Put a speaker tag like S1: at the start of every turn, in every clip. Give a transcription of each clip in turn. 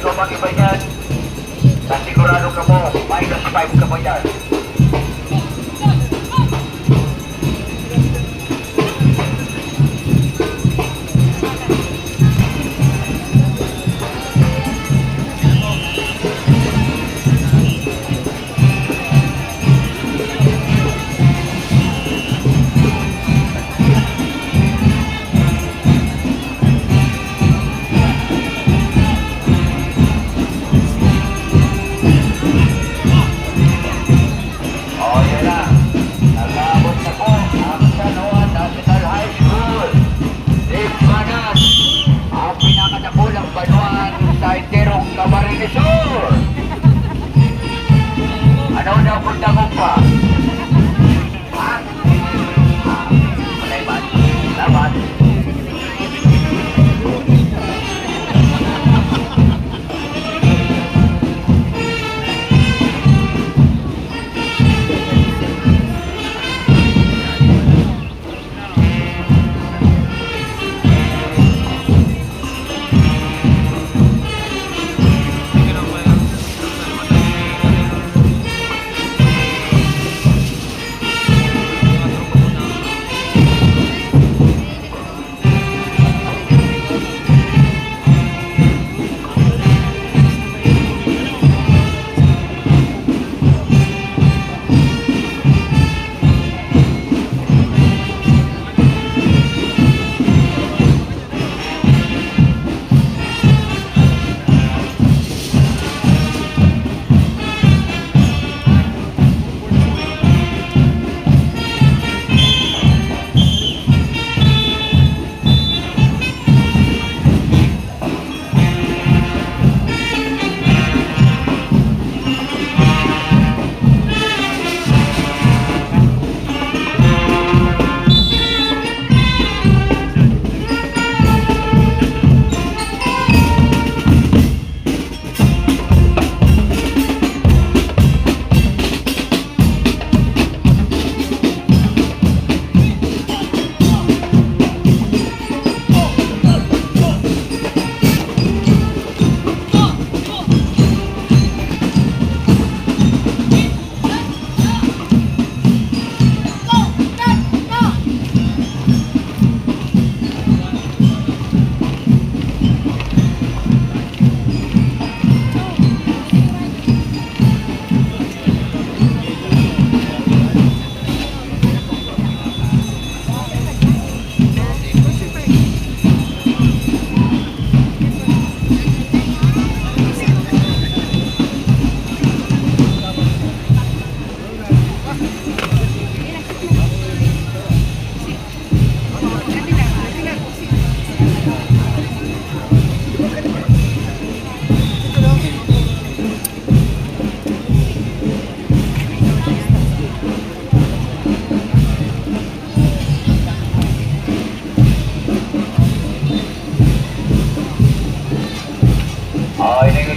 S1: ikaw mag-iba yan, nasigurado ka mo, -5 ka mo yan. Ano na punta ko pa? Ha? Malay ba? Laban?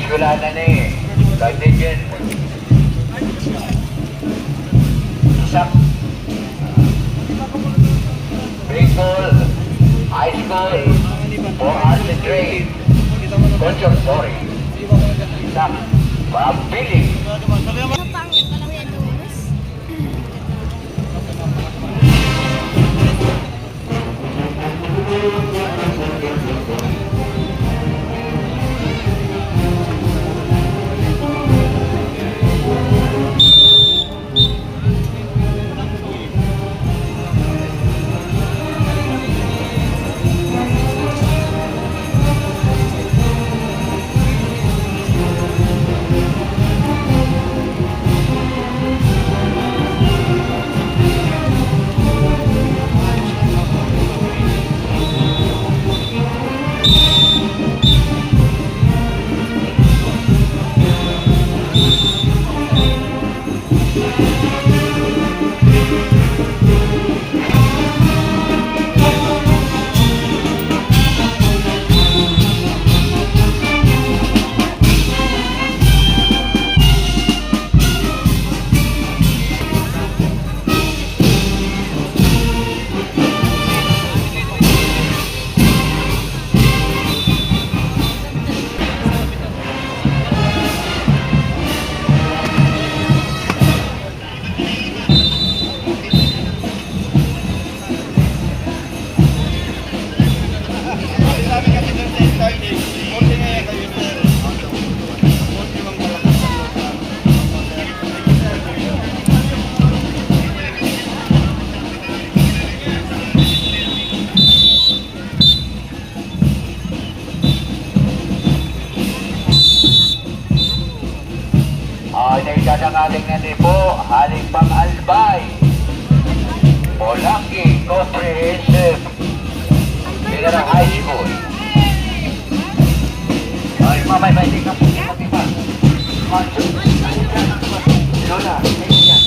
S1: Wala na eh. Kahit din Isak. Baseball, high school, or arts and trade. Culture story. Isak. Pampiling. galing na din po, haling pang Albay. Polaki Comprehensive General High School. Ay, mamay, hindi ka po pa. Lola, yan.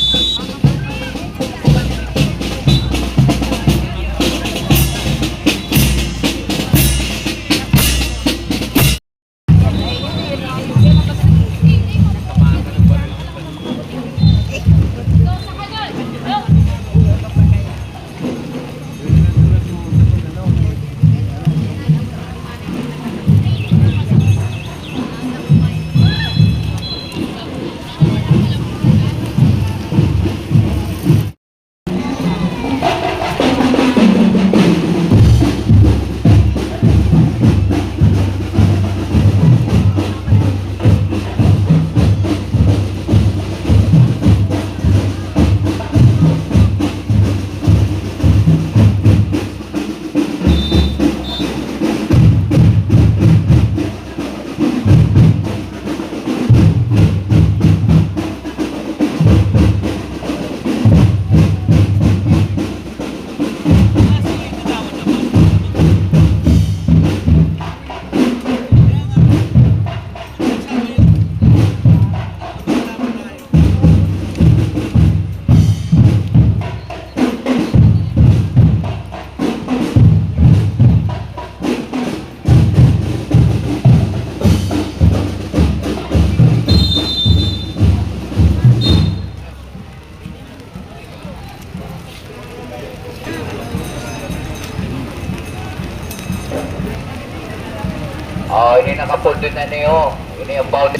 S1: Oh, ini nakapondo na niyo. Ini ang bound.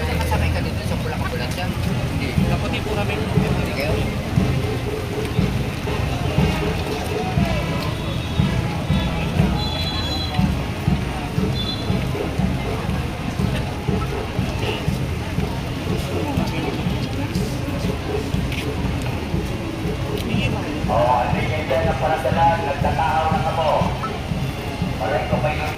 S1: Nakasabay ka dito sa pulang-pulang siya? Hindi. Kaputi po namin. Hindi kayo? Oh, hindi kayo dyan ang paradalan. Nagtataaw na ka mo. Maray ko pa yun.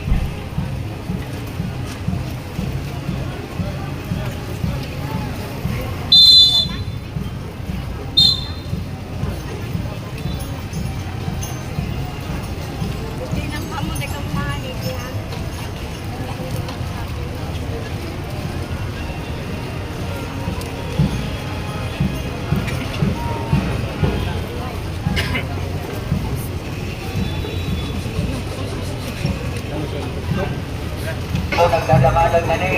S1: Nagdadamalag na ni.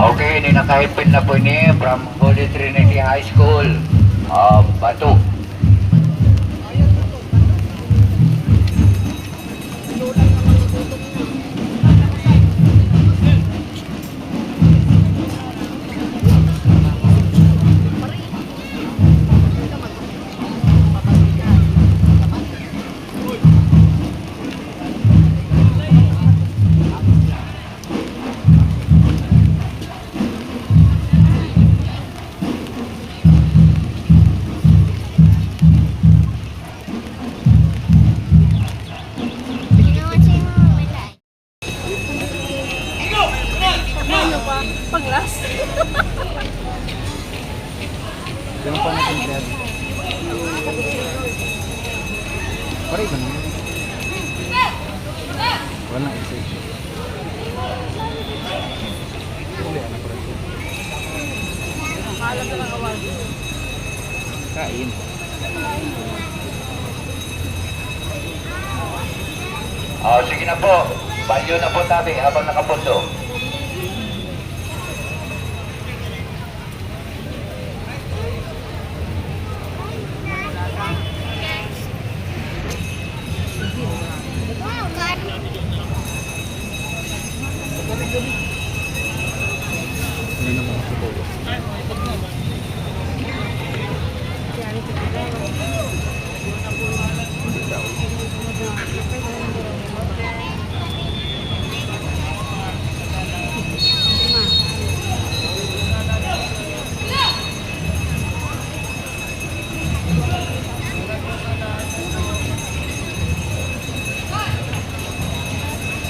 S1: Okay, ini nakahipin na po ni from Holy Trinity High School, Batu.
S2: Pare ba naman? Wala na isa. Uli, anak ko rin.
S3: Mahalag na lang awal.
S2: Kain.
S1: Sige na po. Banyo na po tabi habang nakapundo.
S2: Hindi naman ako tulo. Hindi daw.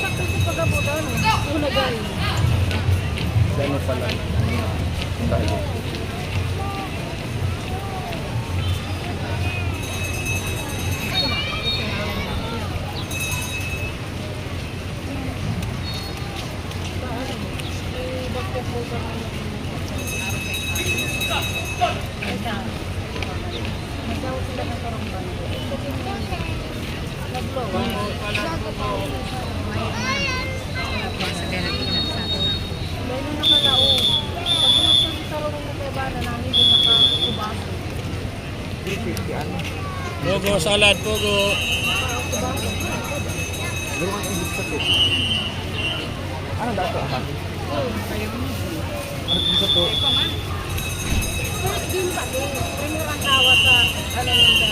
S3: Sakto sa pagabutan. Ulagay.
S2: Ano pala? Tayo.
S4: Pogo, salad, pogo.
S2: Meron kang ibig sakit. Ano dato ang hati? Ano ibig to?
S3: Din pa din. Primerang kawa sa ano nila.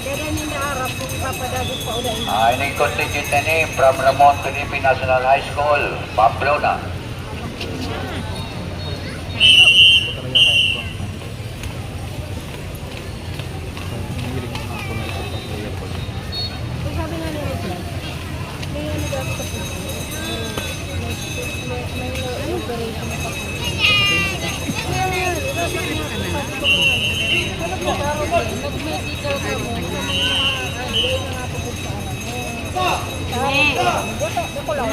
S3: Kaya nila harap kung ipapadagos pa ulit.
S1: Ini contingent na ni from Ramon Philippine National High School, Pamplona.
S2: Ito talaga kain ko. Hilig mo na ako na isang pag-player ko.
S3: Kung sabi nga nila sila, may ano dapat sa puso. May ano operation pa po. Kaya nga, sabi niya, sabi ko mga nag-medical ka mo, sa may mga hindi na natupod sa alam mo. Dito lang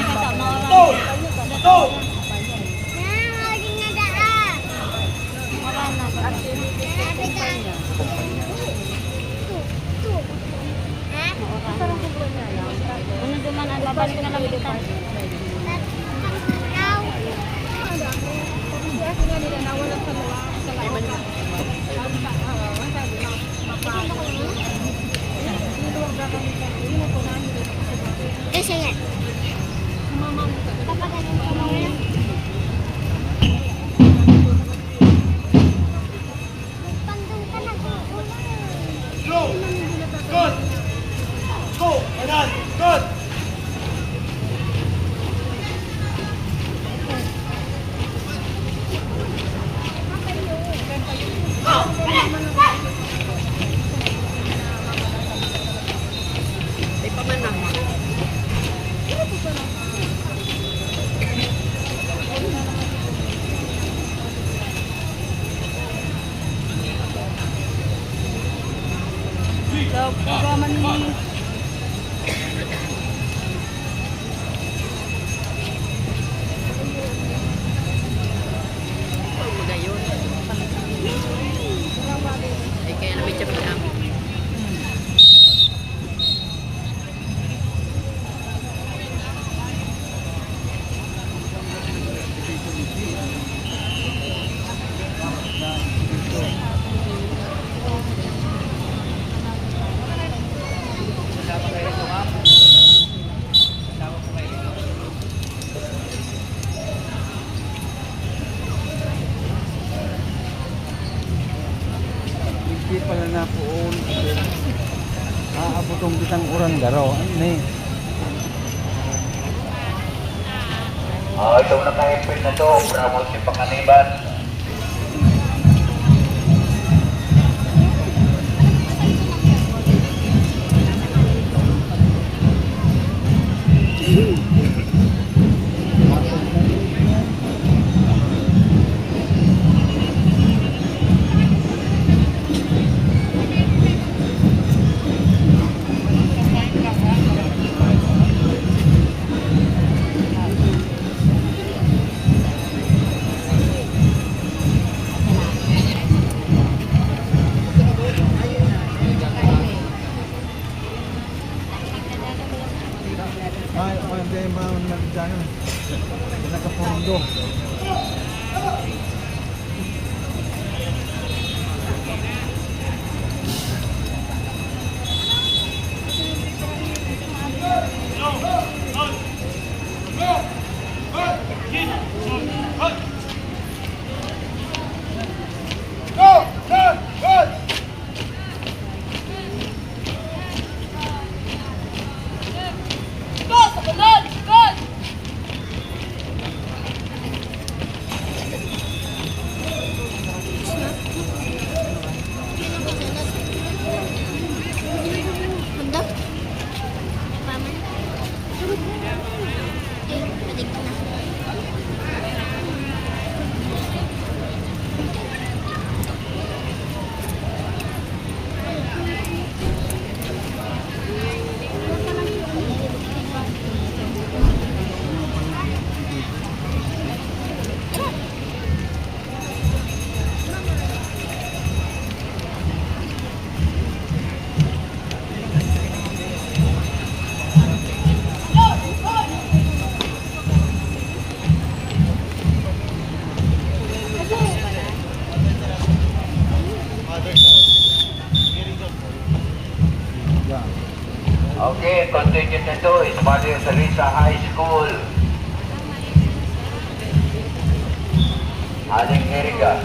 S3: ba? Wala na. Activity sa kumpanya. Parang kumpanya lang.
S5: Ano duman ang babalik na lang kita.
S3: Kasi nga nila nawalan sa mga sa laman.
S5: Kasi yan.
S3: So, programa ni
S2: Hindi pala na po. Aabotong kitang urang garaw. Ano eh?
S1: Itong naka-helmet na to, from si Pangaliban.
S2: tayo mga dyan. Nakapondo.
S5: Handa? Paman? Eh, patig ko na.
S2: Yan.
S1: Okay, continue na to. It's Maria Teresa High School. Aling Erika.